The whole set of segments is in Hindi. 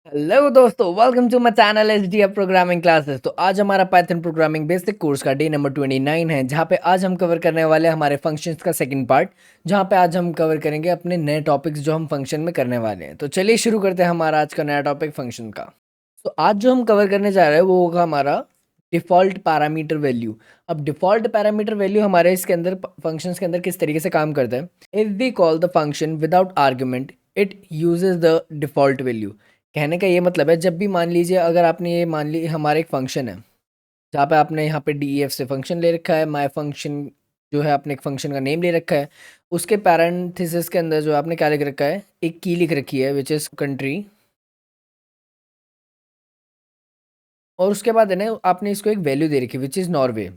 हेलो दोस्तों, welcome to my channel HDF programming classes. तो आज हमारा पाइथन प्रोग्रामिंग बेसिक कोर्स का डे नंबर 29 है, जहां पे आज हम कवर करने वाले हैं हमारे फंक्शंस का सेकंड पार्ट, जहां पे आज हम कवर करेंगे अपने नए टॉपिक्स जो हम फंक्शन में करने वाले हैं। तो चलिए शुरू करते हैं हमारा आज का नया टॉपिक फंक्शन का। तो आज जो हम कवर करने जा रहे हैं वो होगा हमारा डिफ़ॉल्ट पैरामीटर वैल्यू। अब डिफ़ॉल्ट पैरामीटर वैल्यू हमारे इसके अंदर फंक्शंस के अंदर किस तरीके से काम करता है। If we call the function without argument, it uses the default value. कहने का ये मतलब है, जब भी मान लीजिए अगर आपने ये मान ली हमारा एक फंक्शन है, जहाँ पे आपने यहाँ पे डीईएफ से फंक्शन ले रखा है, माय फंक्शन जो है आपने एक फंक्शन का नेम ले रखा है, उसके पैरेंथेसिस के अंदर जो आपने क्या लिख रखा है, एक की लिख रखी है विच इज़ कंट्री, और उसके बाद है ना आपने इसको एक वैल्यू दे रखी है विच इज़ नॉर्वे।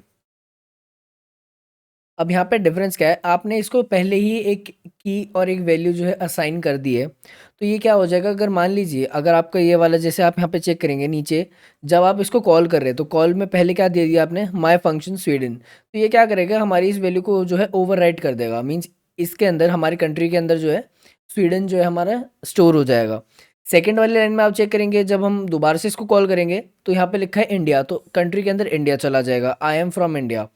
अब यहाँ पे डिफरेंस क्या है, आपने इसको पहले ही एक की और एक वैल्यू जो है असाइन कर दी है। तो ये क्या हो जाएगा, अगर मान लीजिए अगर आपका ये वाला जैसे आप यहाँ पे चेक करेंगे नीचे, जब आप इसको कॉल कर रहे हैं तो कॉल में पहले क्या दे दिया आपने, माय फंक्शन स्वीडन। तो ये क्या करेगा, हमारी इस वैल्यू को जो है ओवर कर देगा। मीन्स इसके अंदर हमारी कंट्री के अंदर जो है स्वीडन जो है हमारा स्टोर हो जाएगा। सेकेंड वाली लाइन में आप चेक करेंगे, जब हम दोबारा से इसको कॉल करेंगे तो यहाँ पे लिखा है इंडिया, तो कंट्री के अंदर इंडिया चला जाएगा, आई एम फ्रॉम इंडिया।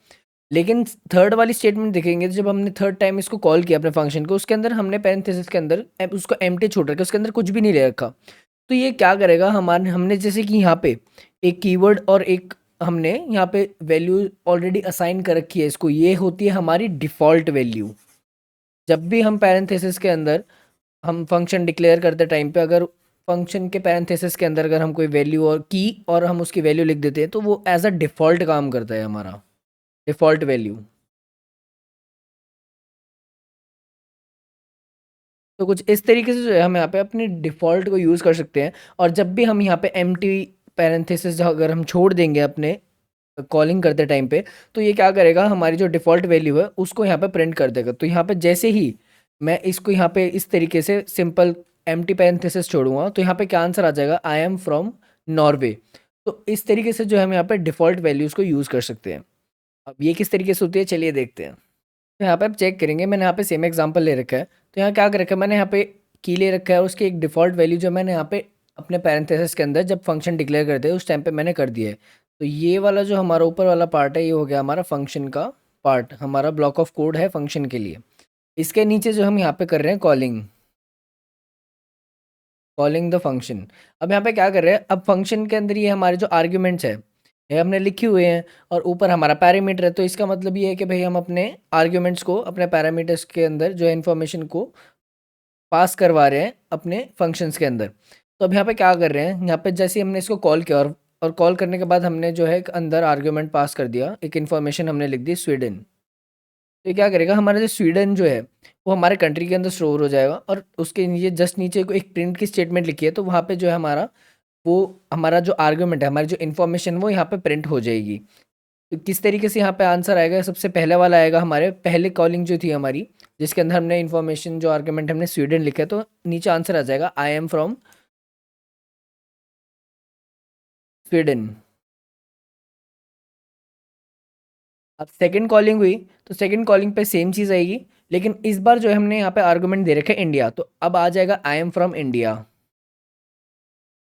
लेकिन थर्ड वाली स्टेटमेंट देखेंगे तो जब हमने थर्ड टाइम इसको कॉल किया अपने फंक्शन को, उसके अंदर हमने पैरेंथेसिस के अंदर उसको एम्प्टी छोड़ रखा, उसके अंदर कुछ भी नहीं ले रखा। तो ये क्या करेगा, हमारे हमने जैसे कि यहाँ पे एक कीवर्ड और एक हमने यहाँ पे वैल्यू ऑलरेडी असाइन कर रखी है इसको, ये होती है हमारी डिफ़ॉल्ट वैल्यू। जब भी हम पैरेंथेसिस के अंदर हम फंक्शन डिक्लेयर करते टाइम पे, अगर फंक्शन के पैरेंथेसिस के अंदर अगर हम कोई वैल्यू और की और हम उसकी वैल्यू लिख देते हैं, तो वो एज अ डिफ़ॉल्ट काम करता है हमारा डिफ़ॉल्ट वैल्यू। तो कुछ इस तरीके से जो है हम यहाँ पे अपने डिफ़ॉल्ट को यूज़ कर सकते हैं। और जब भी हम यहाँ पे एम्प्टी पैरेंथेसिस अगर हम छोड़ देंगे अपने कॉलिंग करते टाइम पे, तो ये क्या करेगा, हमारी जो डिफ़ॉल्ट वैल्यू है उसको यहाँ पे प्रिंट कर देगा। तो यहाँ पे जैसे ही मैं इसको यहाँ पे इस तरीके से सिंपल एम्प्टी पैरेंथेसिस छोड़ूंगा, तो यहाँ पे क्या आंसर आ जाएगा, आई एम फ्रॉम नॉर्वे। तो इस तरीके से जो है हम यहाँ पे डिफ़ॉल्ट वैल्यूज़ को यूज़ कर सकते हैं। अब ये किस तरीके से होती है, चलिए देखते हैं। तो यहाँ पे आप चेक करेंगे, मैंने यहाँ पे सेम एग्जांपल ले रखा है। तो यहाँ क्या कर रखा है, मैंने यहाँ पे की ले रखा है और उसकी एक डिफ़ॉल्ट वैल्यू जो मैंने यहाँ पे अपने पैरेंथेसिस के अंदर जब फंक्शन डिक्लेयर करते हैं उस टाइम पे मैंने कर दिया है। तो ये वाला जो हमारा ऊपर वाला पार्ट है, ये हो गया हमारा फंक्शन का पार्ट, हमारा ब्लॉक ऑफ कोड है फंक्शन के लिए। इसके नीचे जो हम यहाँ पे कर रहे हैं कॉलिंग, कॉलिंग द फंक्शन। अब यहाँ पे क्या कर रहे हैं, अब फंक्शन के अंदर ये हमारे जो आर्ग्यूमेंट्स है ये हमने लिखे हुए हैं, और ऊपर हमारा पैरामीटर है। तो इसका मतलब ये है कि भाई हम अपने आर्ग्यूमेंट्स को अपने पैरामीटर्स के अंदर जो है इन्फॉर्मेशन को पास करवा रहे हैं अपने फंक्शंस के अंदर। तो अब यहाँ पे क्या कर रहे हैं, यहाँ पे जैसे ही हमने इसको कॉल किया और कॉल करने के बाद हमने जो है एक अंदर आर्ग्यूमेंट पास कर दिया, एक इन्फॉर्मेशन हमने लिख दी स्वीडन। तो ये क्या करेगा, हमारा जो स्वीडन जो है वो हमारे कंट्री के अंदर स्टोर हो जाएगा, और उसके नीचे जस्ट नीचे को एक प्रिंट की स्टेटमेंट लिखी है, तो वहाँ पे जो है हमारा वो हमारा जो आर्ग्यूमेंट है, हमारी जो इन्फॉर्मेशन वो यहाँ पे प्रिंट हो जाएगी। तो किस तरीके से यहाँ पे आंसर आएगा, सबसे पहले वाला आएगा हमारे पहले कॉलिंग जो थी हमारी, जिसके अंदर हमने इन्फॉर्मेशन जो आर्ग्यूमेंट हमने स्वीडन लिखा है, तो नीचे आंसर आ जाएगा आई एम फ्रॉम स्वीडन। अब सेकंड कॉलिंग हुई, तो सेकंड कॉलिंग पे सेम चीज़ आएगी, लेकिन इस बार जो है हमने यहाँ पे आर्गुमेंट दे रखा है इंडिया, तो अब आ जाएगा आई एम फ्रॉम इंडिया।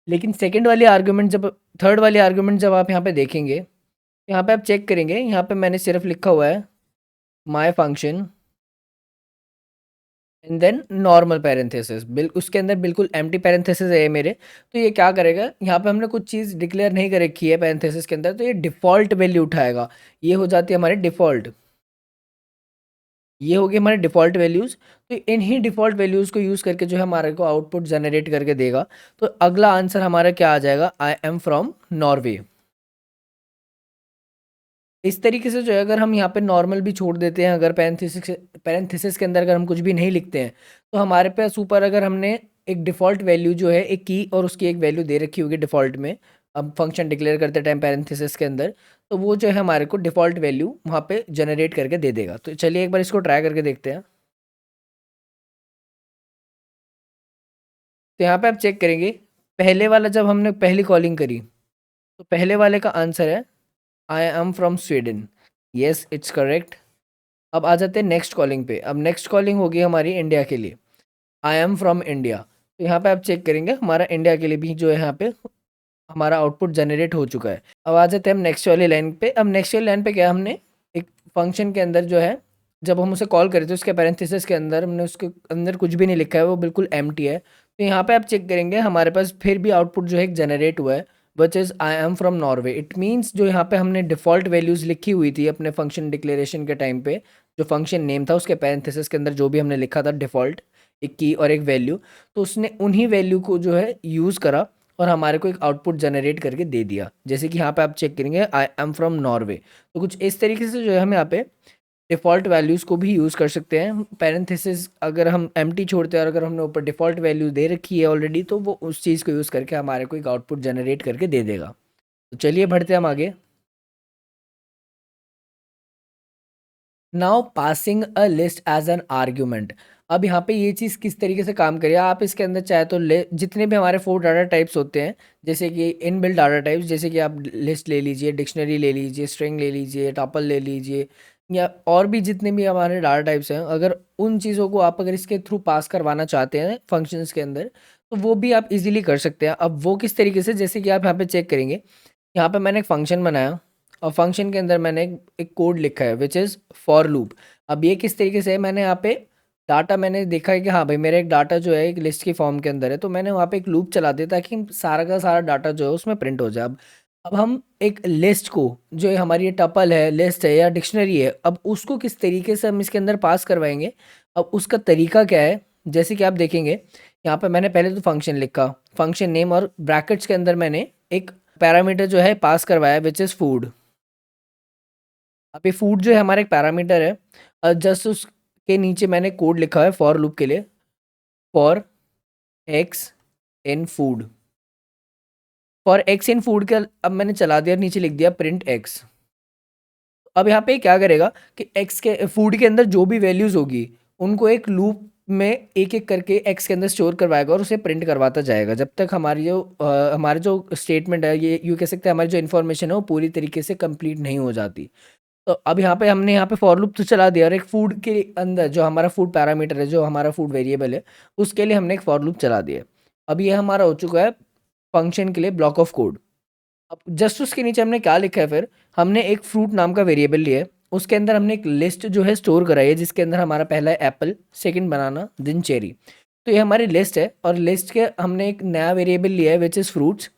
लेकिन सेकंड वाली आर्गुमेंट जब थर्ड वाली आर्गुमेंट जब आप यहाँ पे देखेंगे, यहाँ पे आप चेक करेंगे, यहाँ पे मैंने सिर्फ लिखा हुआ है my function and then normal parenthesis, उसके अंदर बिल्कुल एम्प्टी पैरेंथेसिस है ये मेरे। तो ये क्या करेगा, यहाँ पे हमने कुछ चीज़ डिक्लेयर नहीं कर रखी है पैरेंथेसिस के अंदर, तो ये डिफ़ॉल्ट वैल्यू उठाएगा। ये हो जाती है हमारी डिफ़ॉल्ट, ये होगी हमारे डिफ़ॉल्ट वैल्यूज़। तो इन्हीं डिफ़ॉल्ट वैल्यूज़ को यूज़ करके जो है हमारे को आउटपुट जनरेट करके देगा। तो अगला आंसर हमारा क्या आ जाएगा, आई एम फ्रॉम नॉर्वे। इस तरीके से जो है अगर हम यहाँ पे नॉर्मल भी छोड़ देते हैं, अगर पैरेंथेसिस के अंदर अगर हम कुछ भी नहीं लिखते हैं, तो हमारे पास ऊपर अगर हमने एक डिफ़ॉल्ट वैल्यू जो है एक की और उसकी एक वैल्यू दे रखी होगी डिफ़ॉल्ट में, अब फंक्शन डिक्लेयर करते टाइम पैरेंथेसिस के अंदर, तो वो जो है हमारे को डिफ़ॉल्ट वैल्यू वहाँ पे जनरेट करके दे देगा। तो चलिए एक बार इसको ट्राई करके देखते हैं। तो यहाँ पे आप चेक करेंगे, पहले वाला जब हमने पहली कॉलिंग करी, तो पहले वाले का आंसर है I am from Sweden. Yes, it's correct. अब आ जाते हैं नेक्स्ट कॉलिंग पे। अब नेक्स्ट कॉलिंग होगी हमारी इंडिया के लिए, आई एम फ्रॉम इंडिया। तो यहाँ पे आप चेक करेंगे हमारा इंडिया के लिए भी जो है यहाँ पे हमारा आउटपुट जनरेट हो चुका है। अब आ जाते हैं हम नेक्स्ट वाली लाइन पे। अब नेक्स्ट वाली लाइन पे क्या हमने एक फंक्शन के अंदर जो है जब हम उसे कॉल करें तो उसके पैरेंथेसिस के अंदर हमने उसके अंदर कुछ भी नहीं लिखा है, वो बिल्कुल एम्प्टी है। तो यहाँ पे आप चेक करेंगे हमारे पास फिर भी आउटपुट जो है जनरेट हुआ है, which is I am from Norway. It means जो यहाँ पे हमने डिफ़ॉल्ट वैल्यूज़ लिखी हुई थी अपने फंक्शन डिक्लेरेशन के टाइम पे, जो फंक्शन नेम था उसके पैरेंथेसिस के अंदर जो भी हमने लिखा था डिफ़ॉल्ट, एक की और एक वैल्यू, तो उसने उन्हीं वैल्यू को जो है यूज़ करा और हमारे को एक आउटपुट जनरेट करके दे दिया। जैसे कि यहाँ पे आप चेक करेंगे आई एम फ्रॉम नॉर्वे। तो कुछ इस तरीके से जो है हम यहाँ पे डिफ़ॉल्ट वैल्यूज़ को भी यूज़ कर सकते हैं। पैरेंथेसिस अगर हम एम्प्टी छोड़ते हैं और अगर हमने ऊपर डिफ़ॉल्ट वैल्यू दे रखी है ऑलरेडी, तो वो उस चीज़ को यूज़ करके हमारे को एक आउटपुट जनरेट करके दे देगा। तो चलिए बढ़ते हैं हम आगे। Now passing a list as an argument. अब यहाँ पे ये चीज़ किस तरीके से काम करेगा, आप इसके अंदर चाहे तो ले जितने भी हमारे 4 डाटा टाइप्स होते हैं, जैसे कि इनबिल्ट डाटा टाइप्स, जैसे कि आप लिस्ट ले लीजिए, डिक्शनरी ले लीजिए, स्ट्रिंग ले लीजिए, टपल ले लीजिए, या और भी जितने भी हमारे डाटा टाइप्स हैं, अगर उन चीज़ों को आप अगर इसके थ्रू पास करवाना चाहते हैं फंक्शंस के अंदर, तो वो भी आप इजीली कर सकते हैं। अब वो किस तरीके से, जैसे कि आप यहाँ पे चेक करेंगे, यहाँ पे मैंने एक फंक्शन बनाया और फंक्शन के अंदर मैंने एक कोड लिखा है विच इज़ फॉर लूप। अब ये किस तरीके से है, मैंने यहाँ पे डाटा मैंने देखा है कि हाँ भाई मेरा एक डाटा जो है एक लिस्ट की फॉर्म के अंदर है, तो मैंने वहाँ पे एक लूप चला दिया ताकि सारा का सारा डाटा जो है उसमें प्रिंट हो जाए। अब हम एक लिस्ट को, जो ये हमारी ये टपल है, लिस्ट है या डिक्शनरी है, अब उसको किस तरीके से हम इसके अंदर पास करवाएंगे, अब उसका तरीका क्या है, जैसे कि आप देखेंगे यहाँ पे मैंने पहले तो फंक्शन लिखा, फंक्शन नेम, और ब्रैकेट्स के अंदर मैंने एक पैरामीटर जो है पास करवाया विच इज़ फूड। अब ये फूड जो है हमारा एक पैरामीटर है, और जस्ट उसके नीचे मैंने कोड लिखा है फॉर लूप के लिए, for x in food. For x in food के अब मैंने चला दिया, नीचे लिख दिया प्रिंट एक्स। अब यहाँ पे क्या करेगा कि एक्स के फूड के अंदर जो भी वैल्यूज़ होगी उनको एक लूप में एक एक करके एक्स के अंदर स्टोर करवाएगा और उसे प्रिंट करवाता जाएगा जब तक हमारे जो स्टेटमेंट है, ये यूँ कह सकते हैं हमारी जो इन्फॉर्मेशन है वो पूरी तरीके से कंप्लीट नहीं हो जाती। तो अब यहाँ पे हमने यहाँ पे फॉर लूप तो चला दिया और एक फूड के अंदर जो हमारा फूड पैरामीटर है, जो हमारा फूड वेरिएबल है, उसके लिए हमने एक फॉर लूप चला दिया। अब ये हमारा हो चुका है फंक्शन के लिए ब्लॉक ऑफ कोड। अब जस्ट उसके नीचे हमने क्या लिखा है, फिर हमने एक फ्रूट नाम का वेरिएबल लिया है, उसके अंदर हमने एक लिस्ट जो है स्टोर कराई है, जिसके अंदर हमारा पहला है एप्पल, सेकंड बनाना, देन चेरी। तो ये हमारी लिस्ट है और लिस्ट के हमने एक नया वेरिएबल लिया है विच इज़ फ्रूट्स।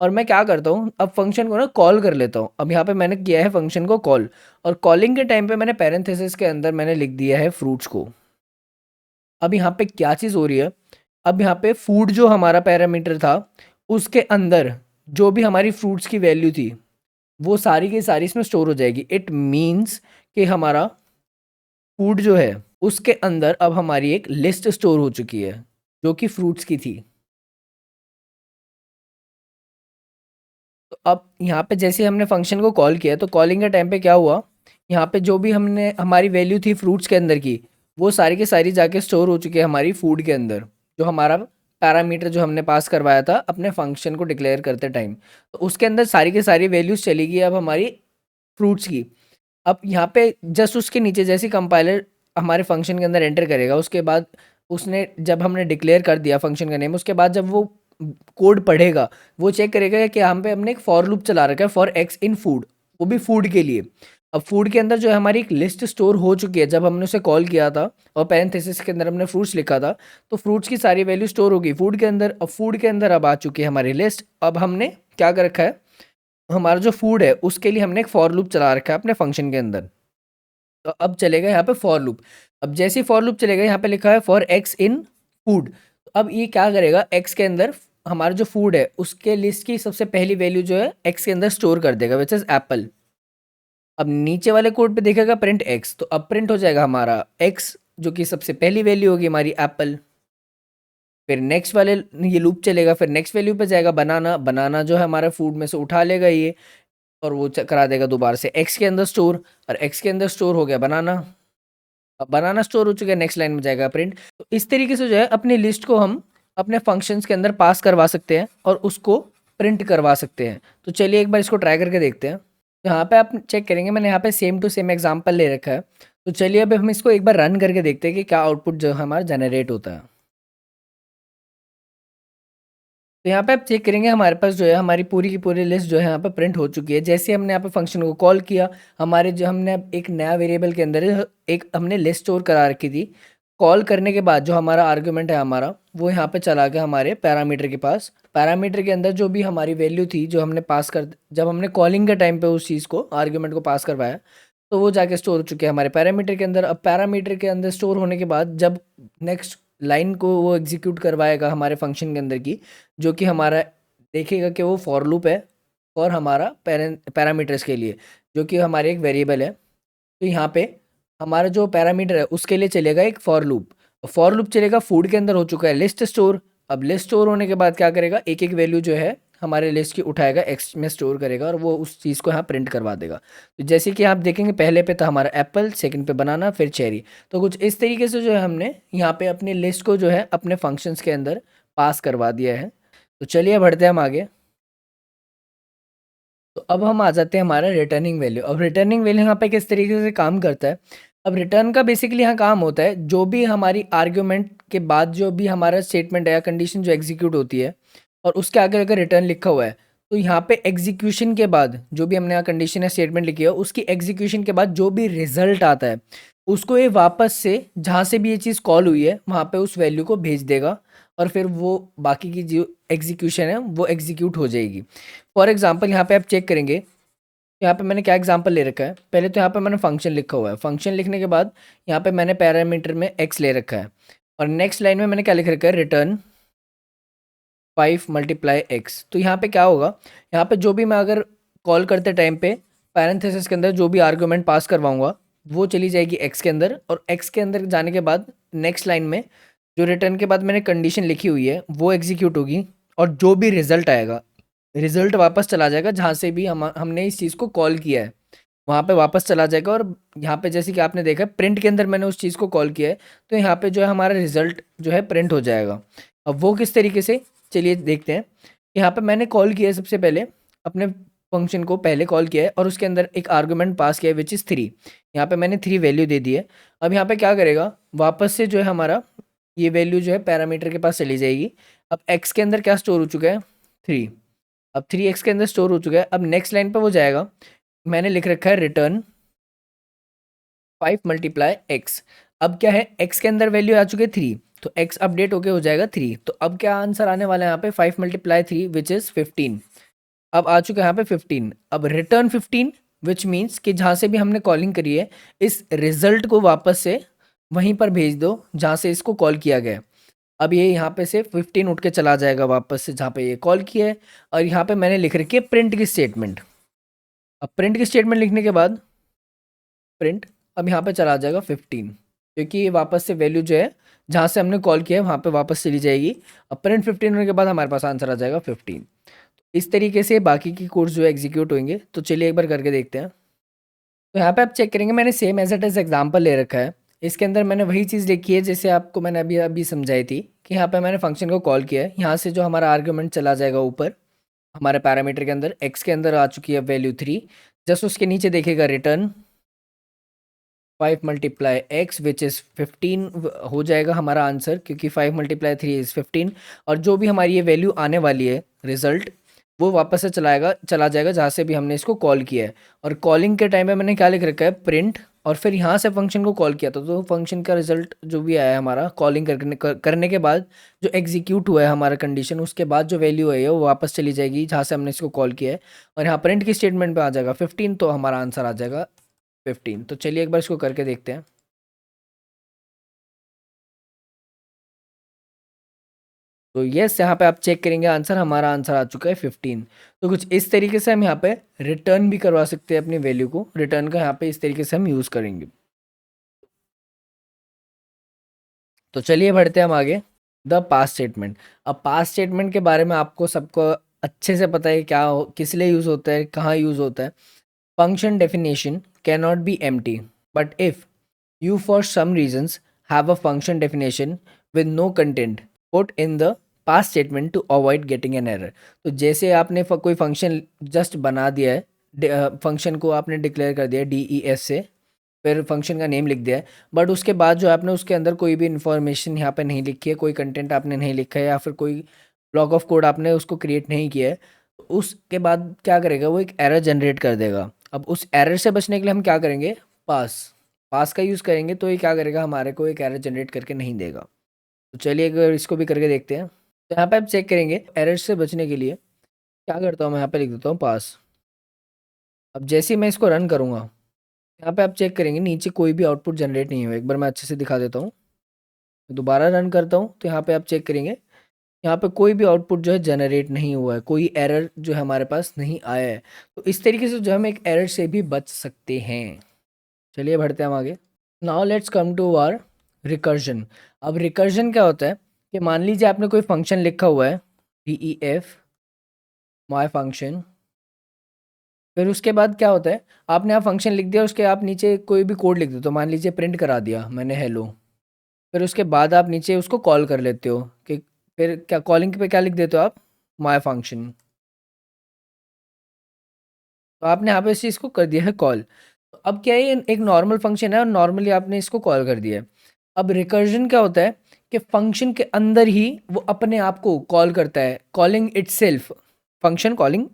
और मैं क्या करता हूँ, अब फंक्शन को ना कॉल कर लेता हूँ। अब यहाँ पे मैंने किया है फंक्शन को कॉल, और कॉलिंग के टाइम पे मैंने पैरेंथेसिस के अंदर मैंने लिख दिया है फ्रूट्स को। अब यहाँ पे क्या चीज़ हो रही है, अब यहाँ पे फूड जो हमारा पैरामीटर था उसके अंदर जो भी हमारी फ्रूट्स की वैल्यू थी वो सारी की सारी इसमें स्टोर हो जाएगी। इट मीन्स कि हमारा फूड जो है उसके अंदर अब हमारी एक लिस्ट स्टोर हो चुकी है जो कि फ्रूट्स की थी। तो अब यहाँ पे जैसे हमने फंक्शन को कॉल किया तो कॉलिंग के टाइम पे क्या हुआ, यहाँ पे जो भी हमने हमारी वैल्यू थी फ्रूट्स के अंदर की, वो सारी की सारी जाके स्टोर हो चुकी है हमारी फूड के अंदर, जो हमारा पैरामीटर जो हमने पास करवाया था अपने फंक्शन को डिक्लेयर करते टाइम, तो उसके अंदर सारी की सारी वैल्यूज चली गई अब हमारी फ्रूट्स की। अब यहाँ पे जस्ट उसके नीचे जैसे कंपाइलर हमारे फंक्शन के अंदर एंटर करेगा, उसके बाद उसने जब हमने डिक्लेयर कर दिया फंक्शन का नेम, उसके बाद जब वो कोड पढ़ेगा वो चेक करेगा कि यहाँ पे हमने एक फॉर लूप चला रखा है फॉर एक्स इन फूड, वो भी फूड के लिए। अब फूड के अंदर जो है हमारी एक लिस्ट स्टोर हो चुकी है जब हमने उसे कॉल किया था, और पैरेंथेसिस के अंदर हमने फ्रूट्स लिखा था, तो फ्रूट्स की सारी वैल्यू स्टोर होगी फूड के अंदर। अब फूड के अंदर अब आ चुकी है हमारी लिस्ट। अब हमने क्या कर रखा है, हमारा जो फूड है उसके लिए हमने एक फॉर लूप चला रखा है अपने फंक्शन के अंदर। तो अब चलेगा यहाँ पे फॉर लूप। अब जैसे ही फॉर लूप चलेगा यहाँ पे लिखा है फॉर एक्स इन फूड। तो अब ये क्या करेगा, एक्स के अंदर हमारा जो फूड है उसके लिस्ट की सबसे पहली वैल्यू जो है एक्स के अंदर स्टोर कर देगा विच इज एप्पल। अब नीचे वाले कोड पे देखेगा प्रिंट एक्स, तो अब प्रिंट हो जाएगा हमारा एक्स जो कि सबसे पहली वैल्यू होगी हमारी एप्पल। फिर नेक्स्ट वाले ये लूप चलेगा, फिर नेक्स्ट वैल्यू पे जाएगा बनाना, बनाना जो है हमारा फूड में से उठा लेगा ये, और वो करा देगा दोबारा से एक्स के अंदर स्टोर, और एक्स के अंदर स्टोर हो गया बनाना। अब बनाना स्टोर हो चुका है, नेक्स्ट लाइन में जाएगा प्रिंट। तो इस तरीके से जो है अपनी लिस्ट को हम अपने फंक्शंस के अंदर पास करवा सकते हैं और उसको प्रिंट करवा सकते हैं। तो चलिए एक बार इसको ट्राई करके देखते हैं। तो यहाँ पे आप चेक करेंगे मैंने यहाँ पे सेम टू सेम एग्जांपल ले रखा है। तो चलिए अब हम इसको एक बार रन करके देखते हैं कि क्या आउटपुट जो हमारा जनरेट होता है। तो यहाँ पे आप चेक करेंगे हमारे पास जो है हमारी पूरी की पूरी लिस्ट जो है यहाँ पे प्रिंट हो चुकी है। जैसे हमने यहाँ पे फंक्शन को कॉल किया, हमारे जो हमने एक नया वेरिएबल के अंदर एक हमने लिस्ट स्टोर करा रखी थी। कॉल करने के बाद जो हमारा आर्गुमेंट है हमारा, वो यहाँ पे चला गया हमारे पैरामीटर के पास। पैरामीटर के अंदर जो भी हमारी वैल्यू थी जो हमने पास कर, जब हमने कॉलिंग के टाइम पे उस चीज़ को आर्गुमेंट को पास करवाया, तो वो जाके स्टोर हो चुके हैं हमारे पैरामीटर के अंदर। अब पैरामीटर के अंदर स्टोर होने के बाद जब नेक्स्ट लाइन को वो एग्जीक्यूट करवाएगा हमारे फंक्शन के अंदर की, जो कि हमारा देखेगा कि वो फॉर लूप है और हमारा पैरामीटर्स के लिए, जो कि हमारे एक वेरिएबल है। तो यहाँ पे हमारा जो पैरामीटर है उसके लिए चलेगा एक फॉर लूप चलेगा। फूड के अंदर हो चुका है लिस्ट स्टोर। अब लिस्ट स्टोर होने के बाद क्या करेगा, एक एक वैल्यू जो है हमारे लिस्ट की उठाएगा, एक्स में स्टोर करेगा और वो उस चीज़ को यहाँ प्रिंट करवा देगा। तो जैसे कि आप देखेंगे पहले पे था हमारा एप्पल, सेकंड पे बनाना, फिर चेरी। तो कुछ इस तरीके से जो है हमने यहाँ पे अपनी लिस्ट को जो है अपने फंक्शंस के अंदर पास करवा दिया है। तो चलिए बढ़ते हैं हम आगे। तो अब हम आ जाते हैं हमारा रिटर्निंग वैल्यू। अब रिटर्निंग वैल्यू यहाँ पे किस तरीके से काम करता है। अब रिटर्न का बेसिकली यहाँ काम होता है, जो भी हमारी आर्ग्यूमेंट के बाद जो भी हमारा स्टेटमेंट है या कंडीशन जो एग्जीक्यूट होती है और उसके आगे अगर रिटर्न लिखा हुआ है, तो यहाँ पे एग्जीक्यूशन के बाद जो भी हमने यहाँ कंडीशन या स्टेटमेंट लिखी है उसकी एग्जीक्यूशन के बाद जो भी रिजल्ट आता है उसको ये वापस से जहाँ से भी ये चीज़ कॉल हुई है वहाँ पे उस वैल्यू को भेज देगा और फिर वो बाकी की जो एग्जीक्यूशन है वो एग्जीक्यूट हो जाएगी। फॉर एग्जाम्पल यहाँ पे आप चेक करेंगे, यहाँ पे मैंने क्या एग्जांपल ले रखा है। पहले तो यहाँ पे मैंने फंक्शन लिखा हुआ है, फंक्शन लिखने के बाद यहाँ पे मैंने पैरामीटर में एक्स ले रखा है और नेक्स्ट लाइन में मैंने क्या लिख रखा है, रिटर्न 5 मल्टीप्लाई एक्स। तो यहाँ पे क्या होगा, यहाँ पे जो भी मैं अगर कॉल करते टाइम पे पैरेंथेसिस के अंदर जो भी आर्ग्यूमेंट पास करवाऊंगा वो चली जाएगी एक्स के अंदर, और एक्स के अंदर जाने के बाद नेक्स्ट लाइन में जो रिटर्न के बाद मैंने कंडीशन लिखी हुई है वो एग्जीक्यूट होगी और जो भी रिजल्ट आएगा, रिजल्ट वापस चला जाएगा जहाँ से भी हमने इस चीज़ को कॉल किया है वहाँ पे वापस चला जाएगा। और यहाँ पे जैसे कि आपने देखा प्रिंट के अंदर मैंने उस चीज़ को कॉल किया है, तो यहाँ पे जो है हमारा रिजल्ट जो है प्रिंट हो जाएगा। अब वो किस तरीके से, चलिए देखते हैं। यहाँ पे मैंने कॉल किया है सबसे पहले अपने फंक्शन को, पहले कॉल किया है और उसके अंदर एक आर्गुमेंट पास किया है विच इज़ 3। यहाँ पे मैंने 3 वैल्यू दे दी है। अब यहाँ पे क्या करेगा, वापस से जो है हमारा ये वैल्यू जो है पैरामीटर के पास चली जाएगी। अब एक्स के अंदर क्या स्टोर हो चुका है, 3। अब 3x के अंदर स्टोर हो चुका है। अब नेक्स्ट लाइन पे वो जाएगा, मैंने लिख रखा है रिटर्न 5 मल्टीप्लाई एक्स। अब क्या है, x के अंदर वैल्यू आ चुकी है 3, तो x अपडेट होके हो जाएगा 3। तो अब क्या आंसर आने वाला है यहाँ पे, 5 मल्टीप्लाई 3 विच इज़ 15। अब आ चुका है यहाँ पे 15। अब रिटर्न 15 विच मीन्स कि जहाँ से भी हमने कॉलिंग करी है इस रिजल्ट को वापस से वहीं पर भेज दो जहाँ से इसको कॉल किया गया है। अब ये यहाँ पे से 15 उठ के चला जाएगा वापस से जहाँ पे ये कॉल किया है। और यहाँ पे मैंने लिख रखी है प्रिंट की स्टेटमेंट। अब प्रिंट की स्टेटमेंट लिखने के बाद प्रिंट, अब यहाँ पे चला जाएगा 15, क्योंकि ये वापस से वैल्यू जो है जहाँ से हमने कॉल किया है वहाँ पे वापस चली जाएगी। अब प्रिंट 15 होने के बाद हमारे पास आंसर आ जाएगा 15। इस तरीके से बाकी की कोड्स जो है एग्जीक्यूट होंगे। तो चलिए एक बार करके देखते हैं। तो यहाँ पे आप चेक करेंगे मैंने same as it is example ले रखा है। इसके अंदर मैंने वही चीज़ लिखी है जैसे आपको मैंने अभी अभी समझाई थी कि यहाँ पे मैंने फंक्शन को कॉल किया है, यहाँ से जो हमारा आर्ग्यूमेंट चला जाएगा ऊपर हमारे पैरामीटर के अंदर, एक्स के अंदर आ चुकी है वैल्यू 3, जस्ट उसके नीचे देखेगा return 5 multiply x which is 15 हो जाएगा हमारा आंसर, क्योंकि 5 मल्टीप्लाई 3 इज़ 15। और जो भी हमारी ये वैल्यू आने वाली है रिजल्ट, वो वापस से चला जाएगा जहाँ से भी हमने इसको कॉल किया है। और कॉलिंग के टाइम में मैंने क्या लिख रखा है, प्रिंट, और फिर यहाँ से फंक्शन को कॉल किया था तो फंक्शन का रिजल्ट जो भी आया है हमारा कॉलिंग करने के बाद जो एग्जीक्यूट हुआ है हमारा कंडीशन, उसके बाद जो वैल्यू है वो वापस चली जाएगी जहाँ से हमने इसको कॉल किया है। और यहाँ प्रिंट की स्टेटमेंट पे आ जाएगा 15, तो हमारा आंसर आ जाएगा 15। तो चलिए एक बार इसको करके देखते हैं। तो यस, यहाँ पे आप चेक करेंगे आंसर, हमारा आंसर आ चुका है 15। तो कुछ इस तरीके से हम यहाँ पे रिटर्न भी करवा सकते हैं अपनी वैल्यू को। रिटर्न का यहाँ पे इस तरीके से हम यूज़ करेंगे। तो चलिए बढ़ते हैं हम आगे। The pass statement. अब पास स्टेटमेंट के बारे में आपको सबको अच्छे से पता है क्या किस लिए यूज़ होता है, कहाँ यूज़ होता है। Function definition can not be empty, but if you for some reasons have a function definition with no content, put in the pass statement to avoid getting an error। तो जैसे आपने कोई फंक्शन जस्ट बना दिया है, फंक्शन को आपने डिक्लेयर कर दिया DES से, फिर फंक्शन का नेम लिख दिया है, बट उसके बाद जो आपने उसके अंदर कोई भी इन्फॉर्मेशन यहाँ पे नहीं लिखी है, कोई कंटेंट आपने नहीं लिखा है, या फिर कोई ब्लॉक ऑफ कोड आपने उसको क्रिएट नहीं किया है, तो उसके बाद क्या करेगा, वो एक एरर जनरेट कर देगा। अब उस एरर से बचने के लिए हम क्या करेंगे, पास पास का यूज़ करेंगे, तो ये क्या करेगा, हमारे को एक एरर जनरेट करके नहीं देगा। तो चलिए अगर इसको भी करके देखते हैं। तो यहाँ पे आप चेक करेंगे, एरर से बचने के लिए क्या करता हूँ मैं, यहाँ पे लिख देता हूँ पास। अब जैसे ही मैं इसको रन करूँगा, यहाँ पे आप चेक करेंगे नीचे कोई भी आउटपुट जनरेट नहीं हुआ। एक बार मैं अच्छे से दिखा देता हूँ, दोबारा रन करता हूँ, तो यहाँ पे आप चेक करेंगे, यहाँ पे कोई भी आउटपुट जो है जनरेट नहीं हुआ है, कोई एरर जो है हमारे पास नहीं आया है। तो इस तरीके से जो हम एक एरर से भी बच सकते हैं। चलिए बढ़ते हैं हम आगे। Now let's come to our recursion. अब रिकर्जन क्या होता है कि मान लीजिए आपने कोई फंक्शन लिखा हुआ है, def माई फंक्शन, फिर उसके बाद क्या होता है, आपने यहाँ फंक्शन लिख दिया, उसके आप नीचे कोई भी कोड लिख दो, तो मान लीजिए प्रिंट करा दिया मैंने हेलो, फिर उसके बाद आप नीचे उसको कॉल कर लेते हो कि फिर क्या कॉलिंग पे क्या लिख देते हो आप, माय फंक्शन। तो आपने यहाँ पे इस चीज़ को कर दिया है कॉल। तो अब क्या है, ये एक नॉर्मल फंक्शन है और नॉर्मली आपने इसको कॉल कर दिया है। अब रिकर्जन क्या होता है कि फंक्शन के अंदर ही वो अपने आप को कॉल करता है, calling itself, function calling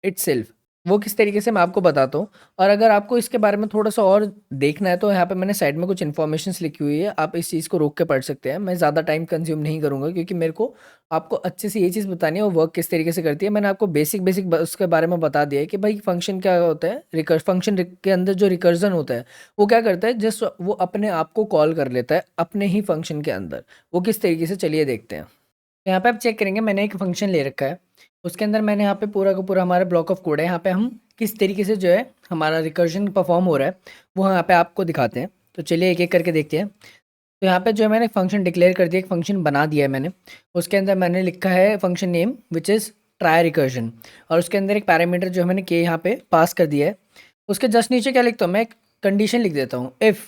itself. वो किस तरीके से मैं आपको बताता हूँ। और अगर आपको इसके बारे में थोड़ा सा और देखना है, तो यहाँ पे मैंने साइड में कुछ इन्फॉर्मेशंस लिखी हुई है, आप इस चीज़ को रोक के पढ़ सकते हैं। मैं ज़्यादा टाइम कंज्यूम नहीं करूँगा, क्योंकि मेरे को आपको अच्छे से ये चीज़ बतानी है वो वर्क किस तरीके से करती है। मैंने आपको बेसिक बेसिक उसके बारे में बता दिया है कि भाई फंक्शन क्या होता है, फंक्शन के अंदर जो रिकर्जन होता है वो क्या करता है, जस्ट वो अपने आप को कॉल कर लेता है अपने ही फंक्शन के अंदर। वो किस तरीके से, चलिए देखते हैं। यहाँ पे आप चेक करेंगे, मैंने एक फंक्शन ले रखा है, उसके अंदर मैंने यहाँ पे पूरा का पूरा हमारा ब्लॉक ऑफ कोड है। यहाँ पे हम किस तरीके से जो है हमारा रिकर्जन परफॉर्म हो रहा है वो यहाँ पे आपको दिखाते हैं। तो चलिए एक एक करके देखते हैं। तो यहाँ पे जो है मैंने फंक्शन डिक्लेयर कर दिया, एक फंक्शन बना दिया है मैंने। उसके अंदर मैंने लिखा है function name which is try recursion, और उसके अंदर एक पैरामीटर जो है मैंने के यहाँ पे पास कर दिया है। उसके जस्ट नीचे क्या लिखता हूँ मैं, एक कंडीशन लिख देता हूँ, if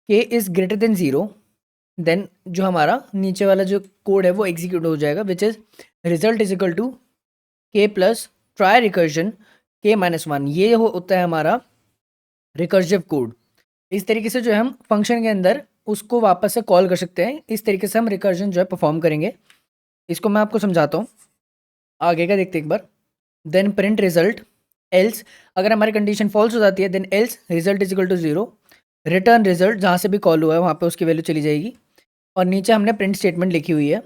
K is greater than zero, then जो हमारा नीचे वाला जो कोड है वो एग्जीक्यूट हो जाएगा, which is result is equal to K plus try recursion K minus one. ये होता है हमारा रिकर्सिव कोड। इस तरीके से जो है हम फंक्शन के अंदर उसको वापस से कॉल कर सकते हैं। इस तरीके से हम रिकर्जन जो है परफॉर्म करेंगे। इसको मैं आपको समझाता हूँ, आगे का देखते हैं एक बार। देन प्रिंट रिजल्ट एल्स, अगर हमारी कंडीशन फॉल्स हो जाती है, then else result is equal to zero, return result, जहाँ से भी कॉल हुआ है वहाँ पे उसकी वैल्यू चली जाएगी। और नीचे हमने प्रिंट स्टेटमेंट लिखी हुई है।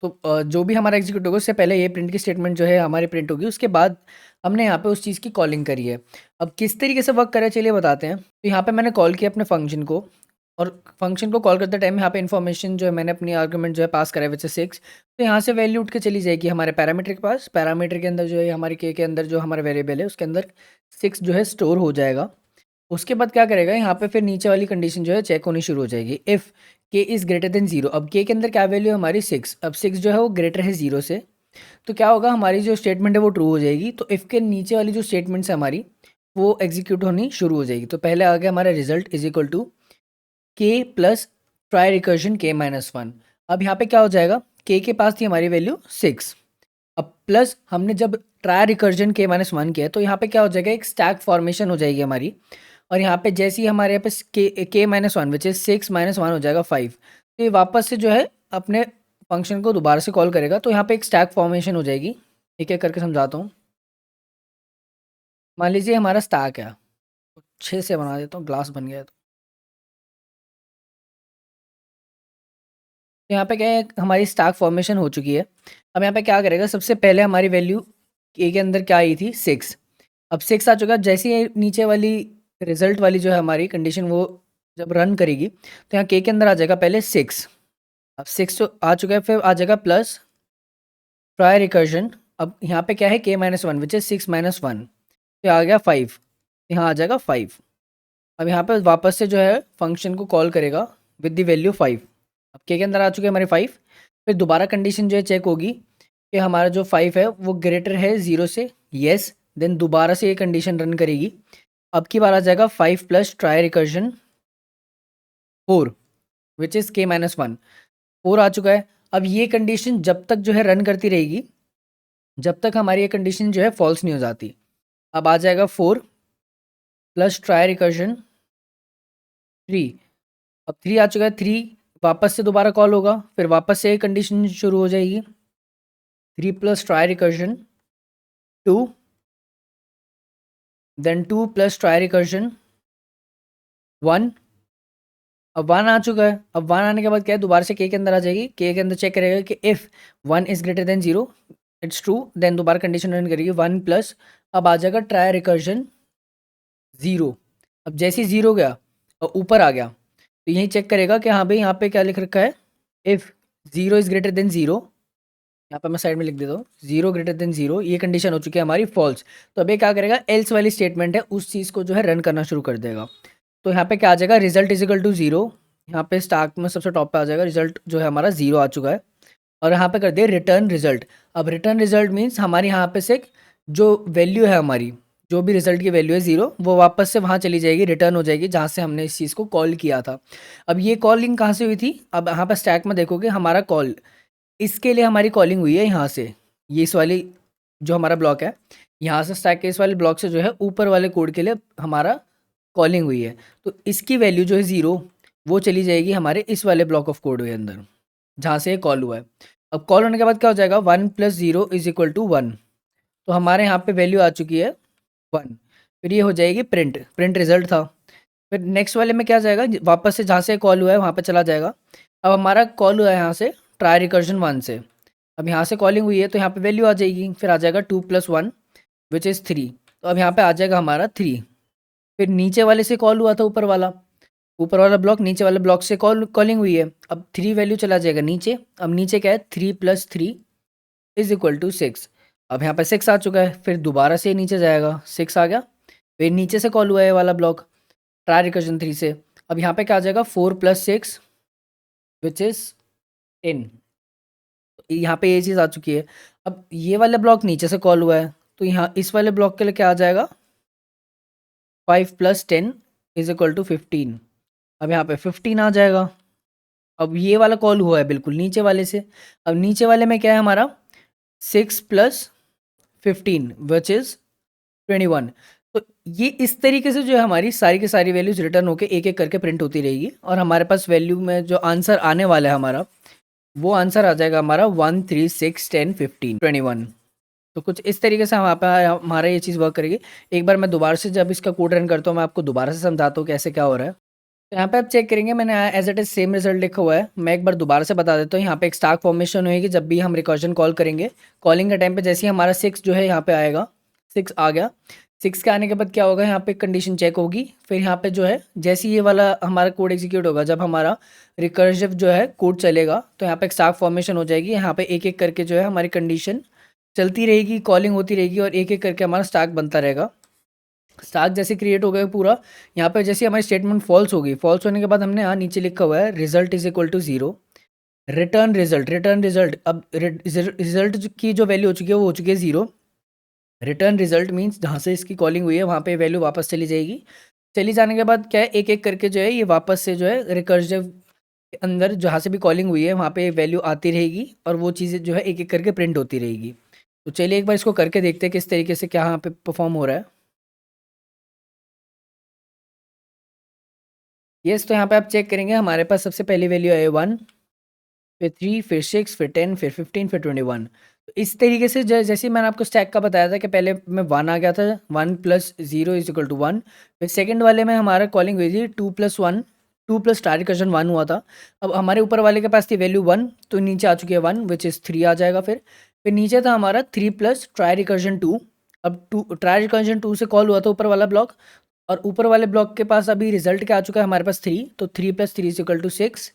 तो जो भी हमारा एग्जीक्यूट होगा उससे पहले ये प्रिंट की स्टेटमेंट जो है हमारी प्रिंट होगी, उसके बाद हमने यहाँ पे उस चीज़ की कॉलिंग करी है। अब किस तरीके से वर्क करे चलिए बताते हैं। तो यहाँ पे मैंने कॉल किया अपने फंक्शन को, और फंक्शन को कॉल करते टाइम यहाँ पे इन्फॉर्मेशन जो है मैंने अपनी आर्गुमेंट जो है पास करा है विच 6। तो यहाँ से वैल्यू उठ के चली जाएगी हमारे पैरामीटर के पास। पैरामीटर के अंदर जो है हमारे के अंदर जो हमारा वेरिएबल है उसके अंदर 6 जो है स्टोर हो जाएगा। उसके बाद क्या करेगा, यहाँ पे फिर नीचे वाली कंडीशन जो है चेक होनी शुरू हो जाएगी, if K is greater than zero. अब के अंदर क्या वैल्यू है हमारी 6, अब 6 जो है वो ग्रेटर है जीरो से, तो क्या होगा, हमारी जो स्टेटमेंट है वो ट्रू हो जाएगी। तो इफ़ के नीचे वाली जो स्टेटमेंट्स है हमारी वो एग्जीक्यूट होनी शुरू हो जाएगी। तो पहले आ गया हमारा result is equal to K plus try recursion K minus one. अब यहाँ पे क्या हो जाएगा, के पास थी हमारी वैल्यू 6, अब प्लस हमने जब try recursion K minus one किया, तो यहाँ पे क्या हो जाएगा, एक स्टैक फॉर्मेशन हो जाएगी हमारी। और यहाँ पे जैसे ही हमारे यहाँ पे के minus one which is 6 minus one हो जाएगा 5। तो ये वापस से जो है अपने फंक्शन को दोबारा से कॉल करेगा। तो यहाँ पे एक स्टैक फॉर्मेशन हो जाएगी। एक एक करके समझाता हूँ। मान लीजिए हमारा स्टैक है, 6 से बना देता हूँ, ग्लास बन गया है। तो यहाँ पे क्या है, हमारी स्टैक फॉर्मेशन हो चुकी है। अब यहाँ पे क्या करेगा, सबसे पहले हमारी वैल्यू के अंदर क्या आई थी 6, अब 6 आ चुका है। जैसे ही नीचे वाली रिजल्ट वाली जो है हमारी कंडीशन वो जब रन करेगी, तो यहाँ के अंदर आ जाएगा पहले 6। अब 6 तो आ चुका है, फिर आ जाएगा प्लस ट्राई रिकर्जन। अब यहाँ पे क्या है, के minus one which is 6 minus one, फिर आ गया 5, यहाँ आ जाएगा 5। अब यहाँ पे वापस से जो है फंक्शन को कॉल करेगा विद द वैल्यू 5। अब के अंदर आ चुके हैं हमारे 5, फिर दोबारा कंडीशन जो है चेक होगी कि हमारा जो 5 है वो ग्रेटर है ज़ीरो से, येस। देन दोबारा से ये कंडीशन रन करेगी। अब की बार आ जाएगा 5 plus try recursion 4 which is के माइनस वन, 4 आ चुका है। अब ये कंडीशन जब तक जो है रन करती रहेगी, जब तक हमारी ये कंडीशन जो है फॉल्स नहीं हो जाती। अब आ जाएगा 4 प्लस ट्राई रिकर्जन 3, अब 3 आ चुका है। 3 वापस से दोबारा कॉल होगा, फिर वापस से कंडीशन शुरू हो जाएगी, 3 plus try recursion 2, then 2 plus try recursion 1। अब 1 आ चुका है। अब 1 आने के बाद क्या है, दोबारा से के अंदर आ जाएगी, के अंदर चेक करेगा कि if 1 is greater than 0 it's true, then दोबारा कंडीशन रन करेगी 1 प्लस, अब आ जाएगा ट्राई रिकर्जन 0। अब जैसे ही 0 गया और ऊपर आ गया तो यही चेक करेगा कि हाँ भाई यहाँ पे क्या लिख रखा है, इफ़ 0 इज़ ग्रेटर देन 0, यहाँ पे मैं साइड में लिख देता हूँ 0 ग्रेटर देन 0, ये कंडीशन हो चुकी है हमारी फॉल्स। तो अब ये क्या करेगा, एल्स वाली स्टेटमेंट है उस चीज़ को जो है रन करना शुरू कर देगा। तो यहाँ पे क्या आ जाएगा, रिजल्ट इज इक्वल टू 0, यहाँ पे स्टार्ट में सबसे टॉप पे आ जाएगा, रिजल्ट जो है हमारा 0 आ चुका है। और यहाँ पे कर दिया रिटर्न रिजल्ट। अब रिटर्न रिजल्ट मीन्स हमारी यहाँ पे से जो वैल्यू है हमारी, जो भी रिजल्ट की वैल्यू है 0, वो वापस से वहाँ चली जाएगी, रिटर्न हो जाएगी जहाँ से हमने इस चीज़ को कॉल किया था। अब ये कॉलिंग कहाँ से हुई थी, अब यहाँ पर स्टैक में देखोगे हमारा कॉल, इसके लिए हमारी कॉलिंग हुई है यहाँ से, ये इस वाली जो हमारा ब्लॉक है, यहाँ से स्टैक के इस वाले ब्लॉक से जो है ऊपर वाले कोड के लिए हमारा कॉलिंग हुई है। तो इसकी वैल्यू जो है 0, वो चली जाएगी हमारे इस वाले ब्लॉक ऑफ कोड के अंदर जहाँ से ये कॉल हुआ है। अब कॉल होने के बाद क्या हो जाएगा, 1 प्लस 0 इज इक्वल टू 1। तो हमारे यहाँ पे वैल्यू आ चुकी है 1। फिर ये हो जाएगी प्रिंट, प्रिंट रिजल्ट था। फिर नेक्स्ट वाले में क्या जाएगा, वापस से जहाँ से कॉल हुआ है वहाँ पे चला जाएगा। अब हमारा कॉल हुआ है यहाँ से ट्राई रिकर्जन 1 से, अब यहाँ से कॉलिंग हुई है तो यहाँ पे वैल्यू आ जाएगी, फिर आ जाएगा 2 प्लस 1 विच इज़ 3। तो अब यहाँ पे आ जाएगा हमारा 3। फिर नीचे वाले से कॉल हुआ था, ऊपर वाला ब्लॉक, नीचे वाले ब्लॉक से कॉलिंग हुई है। अब 3 वैल्यू चला जाएगा नीचे। अब नीचे क्या है, 3 प्लस 3 इज इक्वल टू 6। अब यहाँ पे 6 आ चुका है, फिर दोबारा से नीचे जाएगा, 6 आ गया। फिर नीचे से कॉल हुआ है वाला ब्लॉक ट्राई रिकर्जन 3 से। अब यहाँ पे क्या आ जाएगा, 4 प्लस 6 विच इज़ 10। यहाँ पे ये चीज़ आ चुकी है। अब ये वाला ब्लॉक नीचे से कॉल हुआ है तो यहाँ इस वाले ब्लॉक के लिए क्या आ जाएगा, 5 प्लस 10 इज इक्वल टू 15। अब यहाँ पे 15 आ जाएगा। अब ये वाला कॉल हुआ है बिल्कुल नीचे वाले से। अब नीचे वाले में क्या है हमारा, 6 प्लस 15 विच इज़ 21। तो ये इस तरीके से जो है हमारी सारी की सारी वैल्यूज रिटर्न होके एक एक करके प्रिंट होती रहेगी, और हमारे पास वैल्यू में जो आंसर आने वाला है हमारा, वो आंसर आ जाएगा हमारा 1 3 6 10 15 21। तो कुछ इस तरीके से हम पे हमारा ये चीज़ वर्क करेगी। एक बार मैं दोबारा से जब इसका कोड रन करता हूँ, मैं आपको दोबारा से समझाता हूँ कैसे क्या हो रहा है। तो यहाँ पे आप चेक करेंगे, मैंने as it is same result लिखा हुआ है। मैं एक बार दोबारा से बता देता हूँ, यहाँ पे एक स्टार्क फॉर्मेशन होएगी जब भी हम रिकर्जन कॉल करेंगे। कॉलिंग के टाइम पे जैसे ही हमारा 6 जो है यहाँ पे आएगा, 6 आ गया। 6 के आने के बाद क्या होगा, यहाँ पे कंडीशन चेक होगी। फिर यहाँ पे जो है जैसे ही ये वाला हमारा कोड एग्जीक्यूट होगा, जब हमारा रिकर्सिव जो है कोड चलेगा, तो यहाँ पे एक स्टार्क फॉर्मेशन हो जाएगी। यहाँ पे एक एक करके जो है हमारी कंडीशन चलती रहेगी, कॉलिंग होती रहेगी, और एक एक करके हमारा स्टार्क बनता रहेगा। स्टार्क जैसे क्रिएट हो गया पूरा, यहाँ पे जैसे हमारी स्टेटमेंट फॉल्स होगी, फॉल्स होने के बाद हमने यहाँ नीचे लिखा हुआ है result is equal to 0, return result, return result. अब रिजल्ट की जो वैल्यू हो चुकी है वो हो चुकी है 0। रिटर्न रिजल्ट मीन्स जहाँ से इसकी कॉलिंग हुई है वहाँ पे वैल्यू वापस चली जाएगी। चली जाने के बाद क्या है, एक एक करके जो है ये वापस से जो है रिकर्सिव के अंदर जहाँ से भी कॉलिंग हुई है वहाँ पे वैल्यू आती रहेगी, और वो चीज़ें जो है एक एक करके प्रिंट होती रहेगी। तो चलिए एक बार इसको करके देखते हैं किस तरीके से क्या यहाँ पे परफॉर्म हो रहा है। यस, तो यहाँ पे आप चेक करेंगे हमारे पास सबसे पहली वैल्यू है 1, फिर 3, फिर 6, फिर 10, फिर 15, फिर 21। तो इस तरीके से जैसे मैंने आपको स्टैक का बताया था कि पहले में 1 आ गया था, 1 प्लस 0 इज इक्वल टू 1। फिर सेकंड वाले में हमारा कॉलिंग हुई थी 2 प्लस 1, 2 प्लस स्टार रिकर्जन 1 हुआ था। अब हमारे ऊपर वाले के पास थी वैल्यू 1, तो नीचे आ चुकी है 1 विच इज़ 3 आ जाएगा। फिर नीचे था हमारा 3 प्लस ट्राई रिकर्जन 2। अब 2 ट्राई रिकर्जन 2 से कॉल हुआ था ऊपर वाला ब्लॉक, और ऊपर वाले ब्लॉक के पास अभी रिजल्ट क्या आ चुका है हमारे पास 3, तो 3 प्लस 3 इज इक्वल टू 6।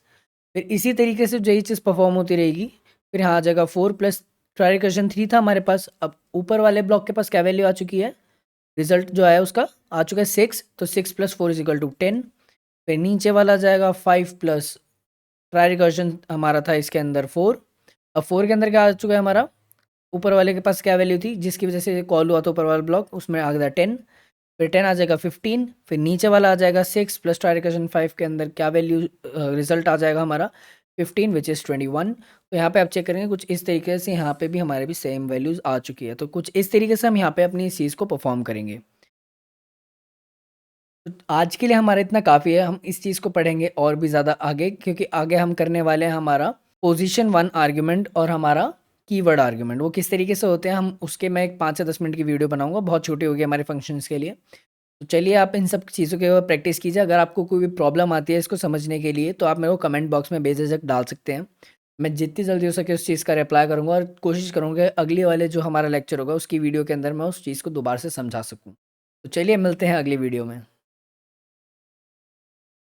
फिर इसी तरीके से यही चीज़ परफॉर्म होती रहेगी। फिर यहाँ आ जाएगा 4 प्लस ट्राई रिकर्जन 3 था हमारे पास। अब ऊपर वाले ब्लॉक के पास क्या वैल्यू आ चुकी है, रिजल्ट जो आया उसका आ चुका है 6, तो 6 प्लस 4 इज इक्वल टू 10। फिर नीचे वाला आ जाएगा 5 प्लस ट्राई रिकर्जन हमारा था इसके अंदर 4। अब 4 के अंदर क्या आ चुका है हमारा, ऊपर वाले के पास क्या वैल्यू थी जिसकी वजह से कॉल हुआ था ऊपर वाला ब्लॉक, उसमें आ गया 10। फिर 10 आ जाएगा 15। फिर नीचे वाला आ जाएगा 6 प्लस ट्राई रिकर्जन 5 के अंदर क्या वैल्यू रिजल्ट आ जाएगा हमारा 15 विच इज़ 21। तो यहाँ पे आप चेक करेंगे कुछ इस तरीके से यहाँ पे भी हमारे भी सेम वैल्यूज़ आ चुकी है। तो कुछ इस तरीके से हम यहाँ पे अपनी इस चीज़ को परफॉर्म करेंगे। तो आज के लिए हमारा इतना काफ़ी है, हम इस चीज़ को पढ़ेंगे और भी ज़्यादा आगे, क्योंकि आगे हम करने वाले हैं हमारा पोजीशन 1 आर्गुमेंट और हमारा कीवर्ड आर्गुमेंट। वो किस तरीके से होते हैं, हम उसके मैं एक 5 से 10 मिनट की वीडियो बनाऊँगा, बहुत छोटी होगी हमारे फंक्शंस के लिए। तो चलिए आप इन सब चीज़ों के ऊपर प्रैक्टिस कीजिए। अगर आपको कोई भी प्रॉब्लम आती है इसको समझने के लिए, तो आप मेरे को कमेंट बॉक्स में बेझिझक डाल सकते हैं। मैं जितनी जल्दी हो सके उस चीज़ का रिप्लाई करूँगा और कोशिश करूँगा अगले वाले जो हमारा लेक्चर होगा उसकी वीडियो के अंदर मैं उस चीज़ को दोबारा से समझा सकूँ। तो चलिए मिलते हैं अगली वीडियो में।